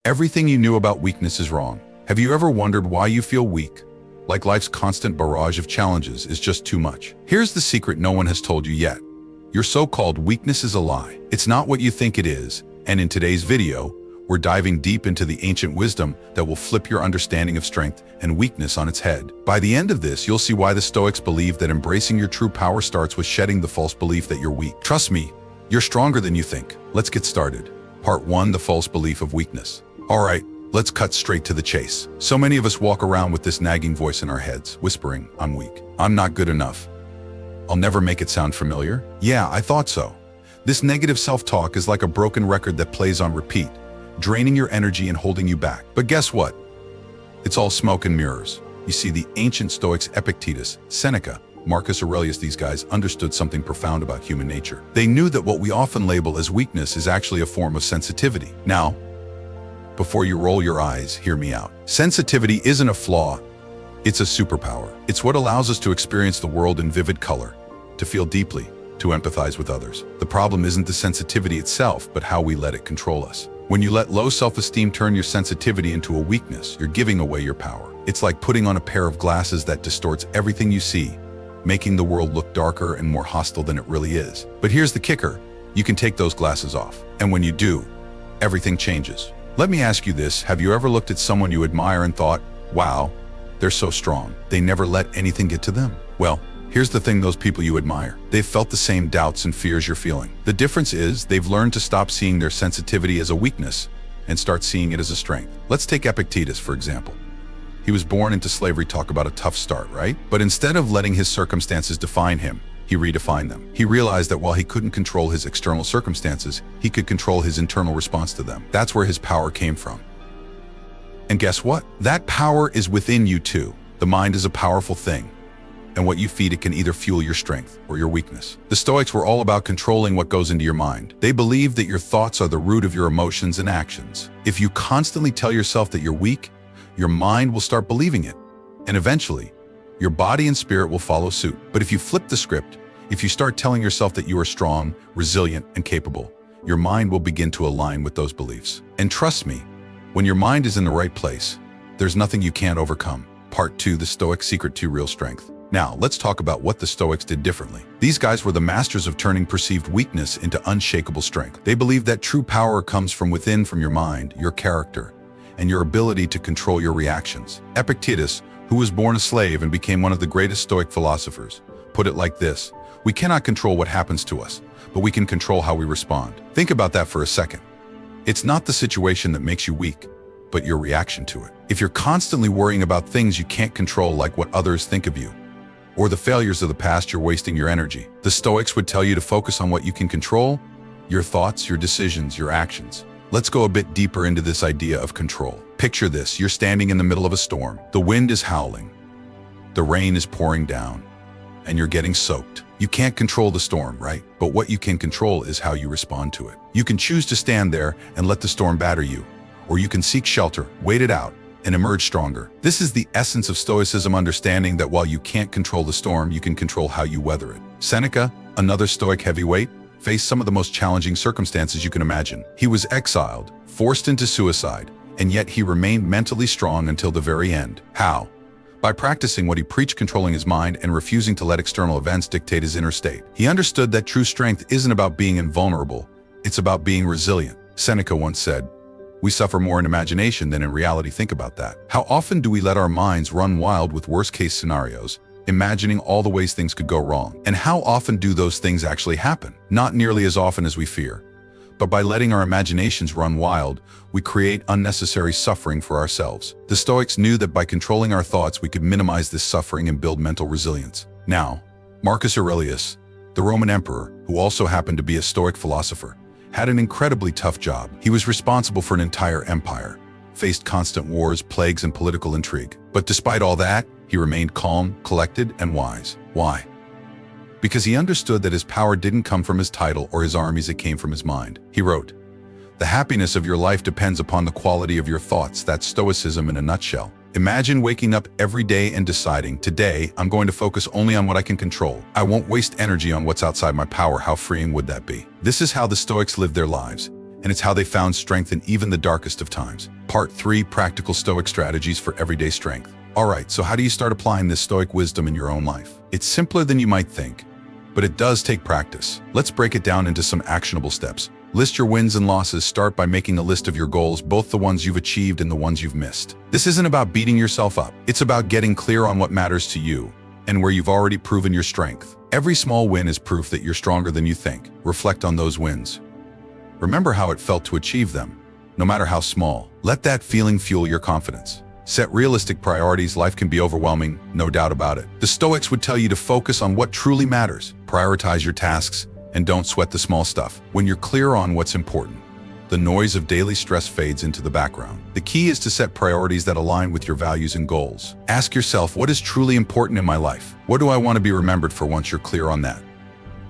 Everything you knew about weakness is wrong. Have you ever wondered why you feel weak? Like life's constant barrage of challenges is just too much. Here's the secret no one has told you yet. Your so-called weakness is a lie. It's not what you think it is. And in today's video, we're diving deep into the ancient wisdom that will flip your understanding of strength and weakness on its head. By the end of this, you'll see why the Stoics believe that embracing your true power starts with shedding the false belief that you're weak. Trust me, you're stronger than you think. Let's get started. Part 1, the false belief of weakness. All right, let's cut straight to the chase. So many of us walk around with this nagging voice in our heads, whispering, I'm weak. I'm not good enough. I'll never make it. Sound familiar? Yeah, I thought so. This negative self-talk is like a broken record that plays on repeat, draining your energy and holding you back. But guess what? It's all smoke and mirrors. You see, the ancient Stoics, Epictetus, Seneca, Marcus Aurelius, these guys understood something profound about human nature. They knew that what we often label as weakness is actually a form of sensitivity. Now, before you roll your eyes, hear me out. Sensitivity isn't a flaw, it's a superpower. It's what allows us to experience the world in vivid color, to feel deeply, to empathize with others. The problem isn't the sensitivity itself, but how we let it control us. When you let low self-esteem turn your sensitivity into a weakness, you're giving away your power. It's like putting on a pair of glasses that distorts everything you see, making the world look darker and more hostile than it really is. But here's the kicker, you can take those glasses off. And when you do, everything changes. Let me ask you this, have you ever looked at someone you admire and thought, wow, they're so strong, they never let anything get to them? Well, here's the thing, those people you admire, they've felt the same doubts and fears you're feeling. The difference is they've learned to stop seeing their sensitivity as a weakness and start seeing it as a strength. Let's take Epictetus, for example. He was born into slavery, talk about a tough start, right? But instead of letting his circumstances define him, he redefined them. He realized that while he couldn't control his external circumstances, he could control his internal response to them. That's where his power came from. And guess what? That power is within you too. The mind is a powerful thing, and what you feed it can either fuel your strength or your weakness. The Stoics were all about controlling what goes into your mind. They believed that your thoughts are the root of your emotions and actions. If you constantly tell yourself that you're weak, your mind will start believing it, and eventually, your body and spirit will follow suit. But if you flip the script, if you start telling yourself that you are strong, resilient, and capable, your mind will begin to align with those beliefs. And trust me, when your mind is in the right place, there's nothing you can't overcome. Part 2, the Stoic secret to real strength. Now, let's talk about what the Stoics did differently. These guys were the masters of turning perceived weakness into unshakable strength. They believed that true power comes from within, from your mind, your character, and your ability to control your reactions. Epictetus, who was born a slave and became one of the greatest Stoic philosophers, put it like this: we cannot control what happens to us, but we can control how we respond. Think about that for a second. It's not the situation that makes you weak, but your reaction to it. If you're constantly worrying about things you can't control, like what others think of you, or the failures of the past, you're wasting your energy. The Stoics would tell you to focus on what you can control, your thoughts, your decisions, your actions. Let's go a bit deeper into this idea of control. Picture this, you're standing in the middle of a storm. The wind is howling, the rain is pouring down, and you're getting soaked. You can't control the storm, right? But what you can control is how you respond to it. You can choose to stand there and let the storm batter you, or you can seek shelter, wait it out, and emerge stronger. This is the essence of Stoicism, understanding that while you can't control the storm, you can control how you weather it. Seneca, another Stoic heavyweight, faced some of the most challenging circumstances you can imagine. He was exiled, forced into suicide, and yet he remained mentally strong until the very end. How? By practicing what he preached, controlling his mind and refusing to let external events dictate his inner state. He understood that true strength isn't about being invulnerable, it's about being resilient. Seneca once said, "We suffer more in imagination than in reality." Think about that. How often do we let our minds run wild with worst-case scenarios, imagining all the ways things could go wrong? And how often do those things actually happen? Not nearly as often as we fear. But by letting our imaginations run wild, we create unnecessary suffering for ourselves. The Stoics knew that by controlling our thoughts, we could minimize this suffering and build mental resilience. Now, Marcus Aurelius, the Roman emperor, who also happened to be a Stoic philosopher, had an incredibly tough job. He was responsible for an entire empire, faced constant wars, plagues, and political intrigue. But despite all that, he remained calm, collected, and wise. Why? Because he understood that his power didn't come from his title or his armies, it came from his mind. He wrote, "The happiness of your life depends upon the quality of your thoughts." That's Stoicism in a nutshell. Imagine waking up every day and deciding, today, I'm going to focus only on what I can control. I won't waste energy on what's outside my power. How freeing would that be? This is how the Stoics lived their lives, and it's how they found strength in even the darkest of times. Part 3, Practical Stoic Strategies for Everyday Strength. Alright, so how do you start applying this Stoic wisdom in your own life? It's simpler than you might think, but it does take practice. Let's break it down into some actionable steps. List your wins and losses. Start by making a list of your goals, both the ones you've achieved and the ones you've missed. This isn't about beating yourself up. It's about getting clear on what matters to you and where you've already proven your strength. Every small win is proof that you're stronger than you think. Reflect on those wins. Remember how it felt to achieve them, no matter how small. Let that feeling fuel your confidence. Set realistic priorities. Life can be overwhelming, no doubt about it. The Stoics would tell you to focus on what truly matters. Prioritize your tasks and don't sweat the small stuff. When you're clear on what's important, the noise of daily stress fades into the background. The key is to set priorities that align with your values and goals. Ask yourself, what is truly important in my life? What do I want to be remembered for? Once you're clear on that,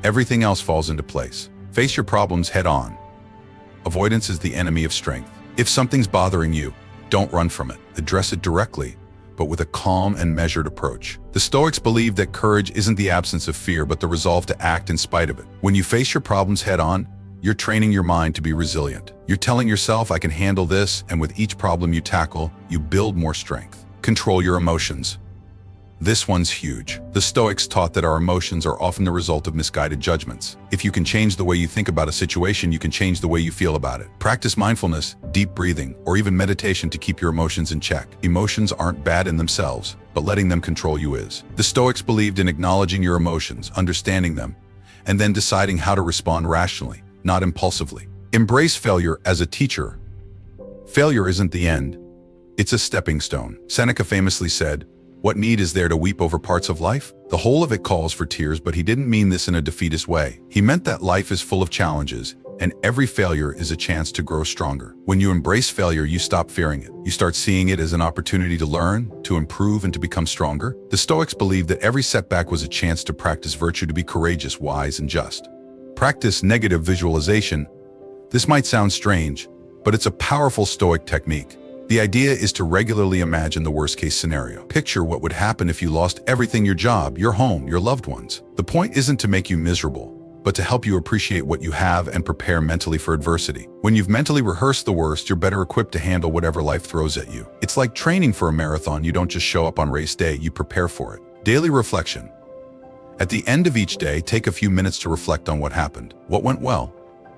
everything else falls into place. Face your problems head on. Avoidance is the enemy of strength. If something's bothering you, don't run from it. Address it directly, but with a calm and measured approach. The Stoics believe that courage isn't the absence of fear, but the resolve to act in spite of it. When you face your problems head on, you're training your mind to be resilient. You're telling yourself, I can handle this, and with each problem you tackle, you build more strength. Control your emotions. This one's huge. The Stoics taught that our emotions are often the result of misguided judgments. If you can change the way you think about a situation, you can change the way you feel about it. Practice mindfulness, deep breathing, or even meditation to keep your emotions in check. Emotions aren't bad in themselves, but letting them control you is. The Stoics believed in acknowledging your emotions, understanding them, and then deciding how to respond rationally, not impulsively. Embrace failure as a teacher. Failure isn't the end. It's a stepping stone. Seneca famously said, "What need is there to weep over parts of life? The whole of it calls for tears," but he didn't mean this in a defeatist way. He meant that life is full of challenges, and every failure is a chance to grow stronger. When you embrace failure, you stop fearing it. You start seeing it as an opportunity to learn, to improve, and to become stronger. The Stoics believed that every setback was a chance to practice virtue, to be courageous, wise, and just. Practice negative visualization. This might sound strange, but it's a powerful Stoic technique. The idea is to regularly imagine the worst-case scenario. Picture what would happen if you lost everything: your job, your home, your loved ones. The point isn't to make you miserable, but to help you appreciate what you have and prepare mentally for adversity. When you've mentally rehearsed the worst, you're better equipped to handle whatever life throws at you. It's like training for a marathon. You don't just show up on race day, you prepare for it. Daily reflection. At the end of each day, take a few minutes to reflect on what happened. What went well?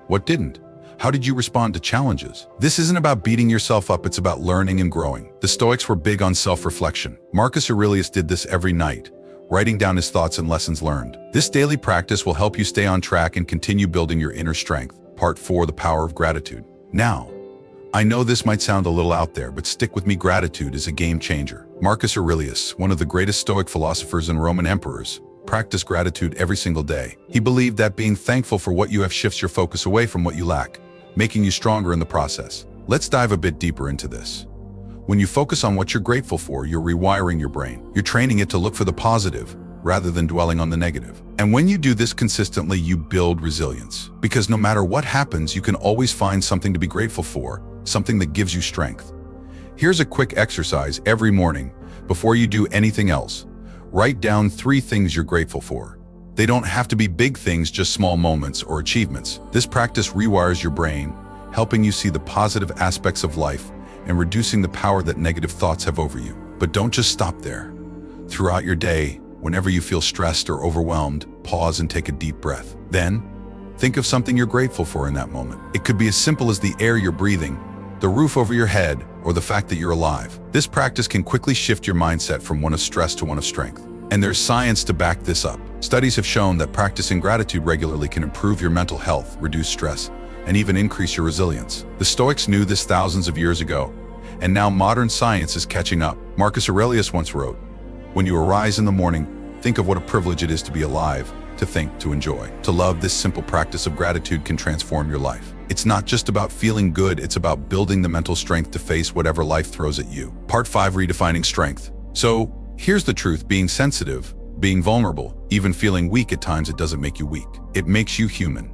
What didn't? How did you respond to challenges? This isn't about beating yourself up, it's about learning and growing. The Stoics were big on self-reflection. Marcus Aurelius did this every night, writing down his thoughts and lessons learned. This daily practice will help you stay on track and continue building your inner strength. Part 4, The Power of Gratitude. Now, I know this might sound a little out there, but stick with me. Gratitude is a game changer. Marcus Aurelius, one of the greatest Stoic philosophers and Roman emperors, practiced gratitude every single day. He believed that being thankful for what you have shifts your focus away from what you lack, making you stronger in the process. Let's dive a bit deeper into this. When you focus on what you're grateful for, you're rewiring your brain. You're training it to look for the positive rather than dwelling on the negative. And when you do this consistently, you build resilience. Because no matter what happens, you can always find something to be grateful for, something that gives you strength. Here's a quick exercise. Every morning, before you do anything else, write down 3 things you're grateful for. They don't have to be big things, just small moments or achievements. This practice rewires your brain, helping you see the positive aspects of life and reducing the power that negative thoughts have over you. But don't just stop there. Throughout your day, whenever you feel stressed or overwhelmed, pause and take a deep breath. Then, think of something you're grateful for in that moment. It could be as simple as the air you're breathing, the roof over your head, or the fact that you're alive. This practice can quickly shift your mindset from one of stress to one of strength. And there's science to back this up. Studies have shown that practicing gratitude regularly can improve your mental health, reduce stress, and even increase your resilience. The Stoics knew this thousands of years ago, and now modern science is catching up. Marcus Aurelius once wrote, "When you arise in the morning, think of what a privilege it is to be alive, to think, to enjoy, to love." This simple practice of gratitude can transform your life. It's not just about feeling good, it's about building the mental strength to face whatever life throws at you. Part 5, Redefining Strength. So, here's the truth: being sensitive, being vulnerable, even feeling weak at times, it doesn't make you weak. It makes you human.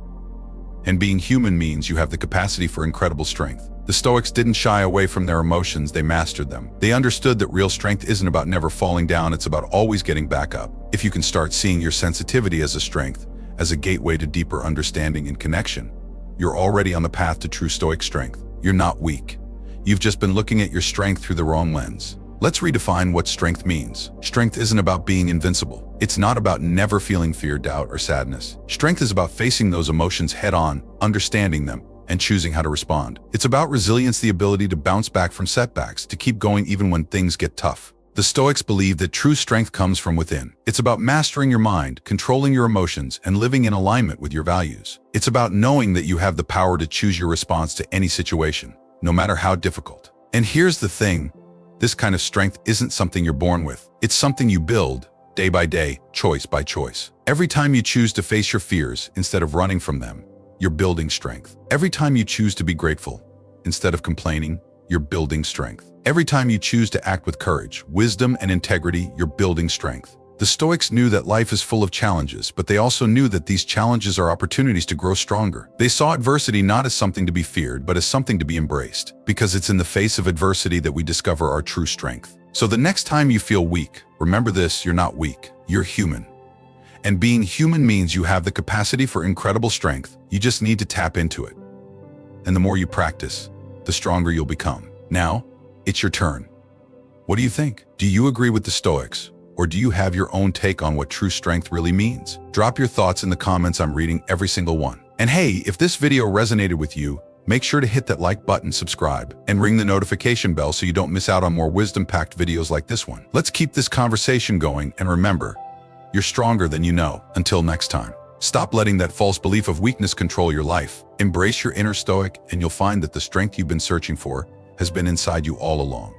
And being human means you have the capacity for incredible strength. The Stoics didn't shy away from their emotions, they mastered them. They understood that real strength isn't about never falling down, it's about always getting back up. If you can start seeing your sensitivity as a strength, as a gateway to deeper understanding and connection, you're already on the path to true Stoic strength. You're not weak. You've just been looking at your strength through the wrong lens. Let's redefine what strength means. Strength isn't about being invincible. It's not about never feeling fear, doubt, or sadness. Strength is about facing those emotions head-on, understanding them, and choosing how to respond. It's about resilience, the ability to bounce back from setbacks, to keep going even when things get tough. The Stoics believe that true strength comes from within. It's about mastering your mind, controlling your emotions, and living in alignment with your values. It's about knowing that you have the power to choose your response to any situation, no matter how difficult. And here's the thing, this kind of strength isn't something you're born with. It's something you build, day by day, choice by choice. Every time you choose to face your fears instead of running from them, you're building strength. Every time you choose to be grateful instead of complaining, you're building strength. Every time you choose to act with courage, wisdom, and integrity, you're building strength. The Stoics knew that life is full of challenges, but they also knew that these challenges are opportunities to grow stronger. They saw adversity not as something to be feared, but as something to be embraced, because it's in the face of adversity that we discover our true strength. So the next time you feel weak, remember this: you're not weak, you're human. And being human means you have the capacity for incredible strength. You just need to tap into it. And the more you practice, the stronger you'll become. Now, it's your turn. What do you think? Do you agree with the Stoics? Or do you have your own take on what true strength really means? Drop your thoughts in the comments. I'm reading every single one. And hey, if this video resonated with you, make sure to hit that like button, subscribe, and ring the notification bell so you don't miss out on more wisdom-packed videos like this one. Let's keep this conversation going, and remember, you're stronger than you know. Until next time, stop letting that false belief of weakness control your life. Embrace your inner Stoic, and you'll find that the strength you've been searching for has been inside you all along.